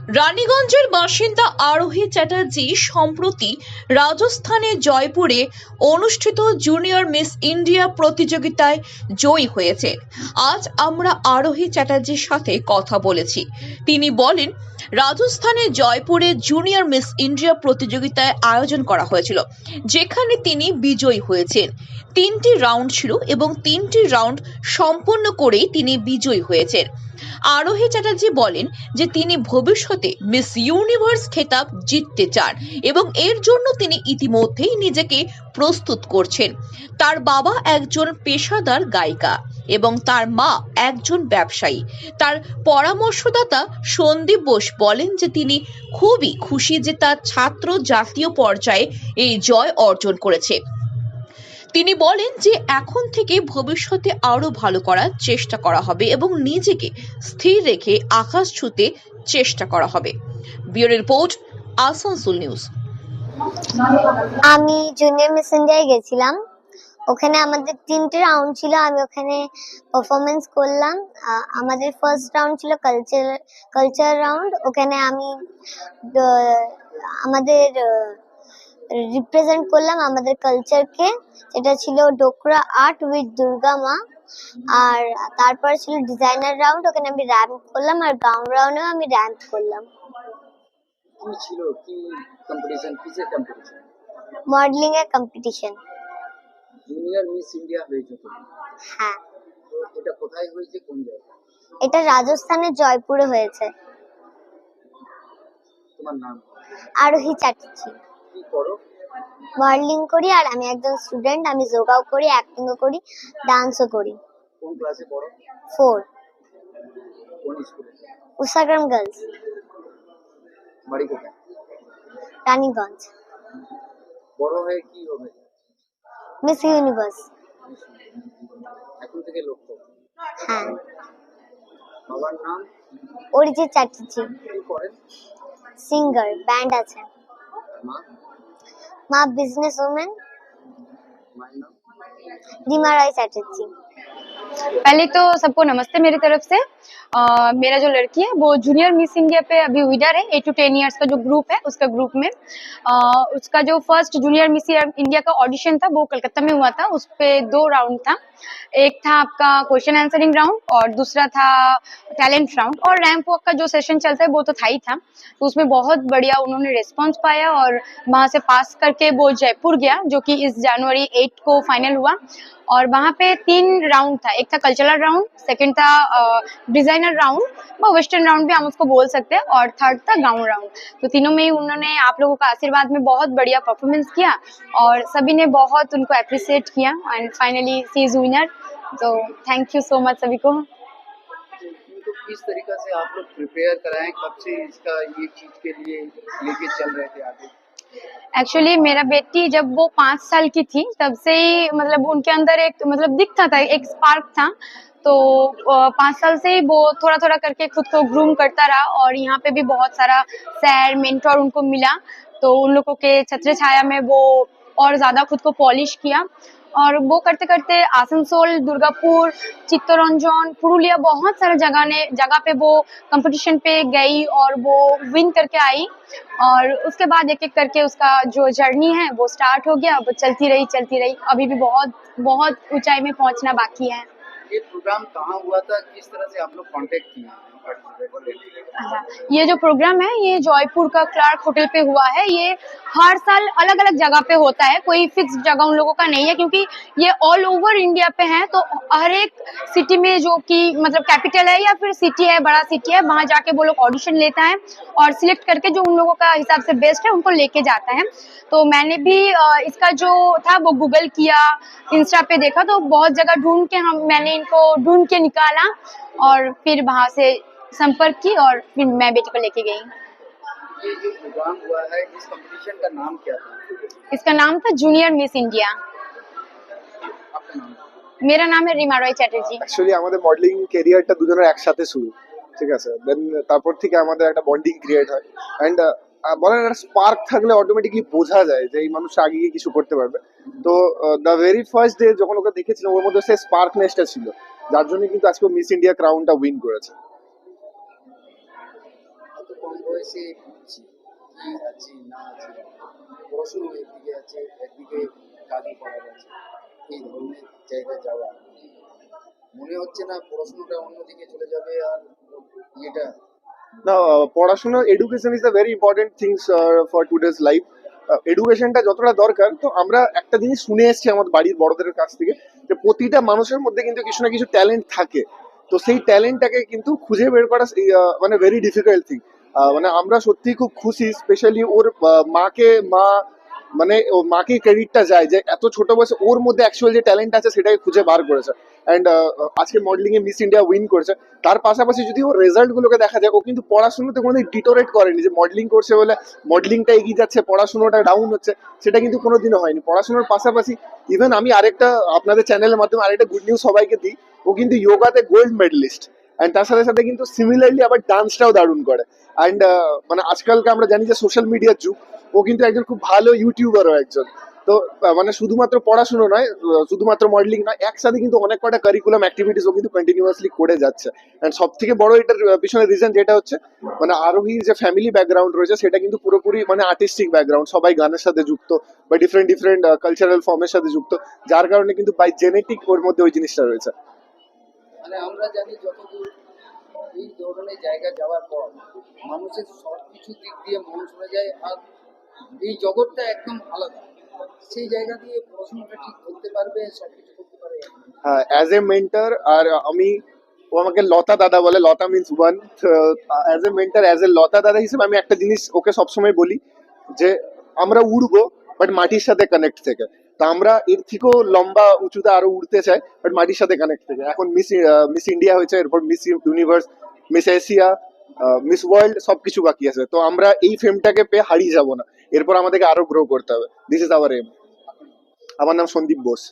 রানীগঞ্জের বাসিন্দা আরোহী চ্যাটার্জি সম্প্রতি রাজস্থানের জয়পুরে অনুষ্ঠিত জুনিয়র মিস ইন্ডিয়া প্রতিযোগিতায় জয়ী হয়েছেন। আজ আমরা আরোহী চ্যাটার্জির সাথে কথা বলেছি। তিনি বলেন, রাজস্থানের জয়পুরে জুনিয়র মিস ইন্ডিয়া প্রতিযোগিতায় আয়োজন করা হয়েছিল, যেখানে তিনি বিজয়ী হয়েছেন। 3টি রাউন্ড ছিল এবং 3টি রাউন্ড সম্পন্ন করেই তিনি বিজয়ী হয়েছেন। আরোহী চ্যাটার্জি বলেন যে তিনি ভবিষ্যতে মিস ইউনিভার্স খেতাব জিততে চান এবং এর জন্য তিনি ইতিমধ্যেই নিজেকে প্রস্তুত করছেন। তার বাবা একজন পেশাদার গায়িকা এবং তার মা একজন ব্যবসায়ী। তার পরামর্শদাতা সন্দীপ বোস বলেন যে তিনি খুবই খুশি যে তার ছাত্র জাতীয় পর্যায়ে এই জয় অর্জন করেছে। তিনি বলেন যে এখন থেকে ভবিষ্যতে আরো ভালো করার চেষ্টা করা হবে এবং নিজেকে স্থির রেখে আকাশ ছুঁতে চেষ্টা করা হবে। Bureau report, Asansol news. আমি জুনিয়র মিস ইন্ডিয়ায় গেছিলাম। ওখানে আমাদের 3টে রাউন্ড ছিল, আমি ওখানে পারফরমেন্স করলাম। আমাদের ফার্স্ট রাউন্ড ছিল কালচার রাউন্ড। ওখানে আমি আমাদের রিপ্রেজেন্ট করলাম আমাদের কালচারকে, যেটা ছিল ডোকরা আর্ট উইথ দুর্গা মা। আর তারপরে ছিল ডিজাইনার রাউন্ড, ওখানে আমি র্যাম্প করলাম, আর গাউন রাউন্ডেও আমি র্যাম্প করলাম। ছিল কি কম্পিটিশন, কিসের কম্পিটিশন? মডেলিং এর কম্পিটিশন। জুনিয়র মিস ইন্ডিয়া হয়েছে তো? হ্যাঁ। তো এটা কোথায় হয়েছে, কোন জায়গায়? এটা রাজস্থানের জয়পুরে হয়েছে। তোমার নাম? আরোহী চ্যাটার্জি। কি করো? মডেলিং করি, আর আমি একজন স্টুডেন্ট। আমি যোগাও করি, অ্যাক্টিংও করি, ডান্সও করি। কোন ক্লাসে পড়ো? 4। কোন স্কুলে? উষাগ্রাম গার্লস, বাড়ি কোথায়? রানীগঞ্জ। বড় হয়ে কি হবে? Miss universe. এখন থেকে লক্ষ্য? হ্যাঁ। বাবার নাম? অরিজিৎ চ্যাটার্জি। কি করেন? সিঙ্গার, ব্যান্ড আছে। মা? মা বিজনেস ওম্যান। মায়ের নাম? रीमा रॉय चैटर्जी। पहले तो सबको नमस्ते मेरी तरफ से। मेरा जो लड़की है वो जूनियर मिस इंडिया पे अभी विनर है। 8 to 10 इयर्स का जो ग्रुप है उसका ग्रुप में उसका जो फर्स्ट जूनियर मिस इंडिया का ऑडिशन था वो कलकत्ता में हुआ था। उस पे 2 राउंड था। एक था आपका क्वेश्चन आंसरिंग राउंड और दूसरा था टैलेंट राउंड। और रैंप वॉक का जो सेशन चलता है वो तो था ही था। तो उसमें बहुत बढ़िया उन्होंने रिस्पॉन्स पाया और वहां से पास करके वो जयपुर गया, जो कि इस जनवरी 8 को फाइनल हुआ। और वहाँ पे 3 राउंड था। एक था कल्चरल राउंड, सेकंड था डिजाइनर राउंड व वेस्टर्न राउंड भी हम उसको बोल सकते हैं, और थर्ड था गाउन राउंड। तो तीनों में ही उन्होंने आप लोगों का आशीर्वाद में बहुत बढ़िया परफॉर्मेंस किया और सभी ने बहुत उनको अप्रिशिएट किया and finally she is winner. तो थैंक यू सो मच सभी को। तो किस तरीका से आप लोग प्रिपेयर कराएं, कब से इसका ये चीज के लिए लेके चल रहे थे आगे? एक्चुअली मेरा बेटी जब वो 5 साल की थी तब से ही मतलब उनके अंदर एक मतलब दिखता था, एक स्पार्क था। तो 5 साल से ही वो थोड़ा थोड़ा करके खुद को ग्रूम करता रहा और यहाँ पे भी बहुत सारा सर मेंटोर उनको मिला। तो उन लोगों के छत्र छाया में वो और ज्यादा खुद को पॉलिश किया और वो करते करते आसनसोल, दुर्गापुर, चित्तरंजन, पुरुलिया बहुत सारे जगह पे वो कंपटीशन पे गई और वो विन करके आई। और उसके बाद एक एक करके उसका जो जर्नी है वो स्टार्ट हो गया। वो चलती रही अभी भी बहुत बहुत ऊंचाई में पहुंचना बाकी है। ये प्रोग्राम कहाँ हुआ था, किस तरह से आप लोग कांटेक्ट किए? ये जो प्रोग्राम है ये जयपुर का क्लार्क होटल पे हुआ है। ये हर साल अलग अलग जगह पे होता है, कोई फिक्स जगह उन लोगों का नहीं है, क्योंकि ये ऑल ओवर इंडिया पे है। तो हर एक सिटी में जो कि मतलब कैपिटल है या फिर सिटी है, बड़ा सिटी है, वहां जाके वो लोग ऑडिशन लेता है और सिलेक्ट करके जो उन लोगों का हिसाब से बेस्ट है उनको लेके जाता है। तो मैंने भी इसका जो था वो गूगल किया, इंस्टा पे देखा, तो बहुत जगह ढूंढ के मैंने इनको ढूंढ के निकाला और फिर वहां से संपर्क की और फिर मैं बेटी को लेके गई। ये जो प्रोग्राम हुआ है, इस कंपटीशन का नाम क्या था? इसका नाम था जूनियर मिस इंडिया। आपका नाम? मेरा नाम है रीमा रॉय চ্যাটার্জি। অ্যাকচুয়ালি আমাদের মডেলিং ক্যারিয়ারটা দুজনের একসাথে শুরু, ঠিক আছে। দেন তারপর থেকে আমাদের একটা বন্ডিং ক্রিয়েট হয় অ্যান্ড বলেন একটা স্পার্ক থাকলে অটোমেটিকলি বোঝা যায় যে এই মানুষটা আগে গিয়ে কিছু করতে পারবে। তো দ্য ভেরি ফার্স্ট ডে যখন ওকে দেখেছিলাম ওর মধ্যে সেই স্পার্কনেসটা ছিল, যার জন্য কিন্তু আজকে মিস ইন্ডিয়া ক্রাউনটা উইন করেছে। तो कौन কম বয়সে বুঝছি কি আছে না আছে, পড়াশুনো একদিকে আছে, একদিকে কাজও করা আছে, এই ধরনের জায়গায় যাওয়া মনে হচ্ছে না পড়াশুনোটা অন্যদিকে চলে যাবে আর ইয়েটা? না, পড়াশোনা education is the very important things for today's life. এডুকেশনটা যতটা দরকার, তো আমরা একটা জিনিস শুনে এসেছি আমাদের বাড়ির বড়দের কাছ থেকে, যে প্রতিটা মানুষের মধ্যে কিন্তু কিছু না কিছু ট্যালেন্ট থাকে। তো সেই ট্যালেন্টটাকে কিন্তু খুঁজে বের করা মানে ভেরি ডিফিকাল্ট থিং। মানে আমরা সত্যি খুব খুশি, স্পেশালি ওর মানে ও মাকে ক্রেডিটটা যায় যে এত ছোট বয়সে ওর মধ্যে অ্যাকচুয়াল যে ট্যালেন্ট আছে সেটাকে খুঁজে বার করেছে। অ্যান্ড আজকে মডেলিং এ মিস ইন্ডিয়া উইন করেছে। তার পাশাপাশি যদি ওর রেজাল্ট গুলোকে দেখা যায়, ও কিন্তু পড়াশোনাতে কোনোদিন ডিটোরেট করেনি যে মডেলিং করছে বলে মডেলিংটা এগিয়ে যাচ্ছে, পড়াশোনাটা ডাউন হচ্ছে, সেটা কিন্তু কোনোদিনও হয়নি। পড়াশোনার পাশাপাশি ইভেন আমি আরেকটা আপনাদের চ্যানেলের মাধ্যমে আরেকটা গুড নিউজ সবাইকে দিই, ও কিন্তু যোগাতে গোল্ড মেডেলিস্ট। অ্যান্ড তার সাথে সাথে কিন্তু সিমিলারলি আবার ডান্সটাও দারুণ করে। অ্যান্ড মানে আজকালকে আমরা জানি যে সোশ্যাল মিডিয়ার যুগ, ও কিন্তু একজন খুব ভালো ইউটিউবারও একজন। তো মানে শুধুমাত্র পড়াশুনো নয়, শুধুমাত্র মডেলিং নয়, একসাথে কিন্তু অনেক কটা কারিকুলাম অ্যাক্টিভিটিস ও কিন্তু কন্টিনিউয়াসলি করে যাচ্ছে। অ্যান্ড সব থেকে বড় এটার পিছনে রিজন যেটা হচ্ছে, মানে আরোহীর যে ফ্যামিলি ব্যাকগ্রাউন্ড রয়েছে সেটা কিন্তু পুরোপুরি মানে আর্টিস্টিক ব্যাকগ্রাউন্ড, সবাই গানের সাথে যুক্ত বা ডিফারেন্ট ডিফারেন্ট কালচারাল ফর্মের সাথে যুক্ত, যার কারণে কিন্তু বাই জেনেটিক ওর মধ্যে ওই জিনিসটা রয়েছে। মানে আমরা জানি যতদূর এই ধরনের জায়গা যাওয়ার পর মানুষের সব কিছু দিক দিয়ে মন চলে যায়, আর এই জগৎটা একদম আলাদা। সেই জায়গা দিয়ে পড়াশোনাটা ঠিক করতে পারবে, সব কিছু করতে পারবে। হ্যাঁ, অ্যাজ এ মেন্টর, আর আমি, ও আমাকে লতা দাদা বলে, Lata means one. As a mentor, as a Lata দাদা হিসেবে আমি একটা জিনিস ওকে সবসময় বলি যে আমরা উড়বো বাট মাটির সাথে কানেক্ট থেকে। তা আমরা এর থেকেও লম্বা উঁচুতে আরো উড়তে চাই, বাট মাটির সাথে কানেক্ট থেকে। এখন মিস ইন্ডিয়া হয়েছে, এরপর miss universe, miss Asia, miss world, সবকিছু বাকি আছে। তো আমরা এই ফেমটাকে পেয়ে হারিয়ে যাব না, এরপর আমাদেরকে আরো গ্রো করতে হবে। This is our aim. আমার নাম সন্দীপ বোস।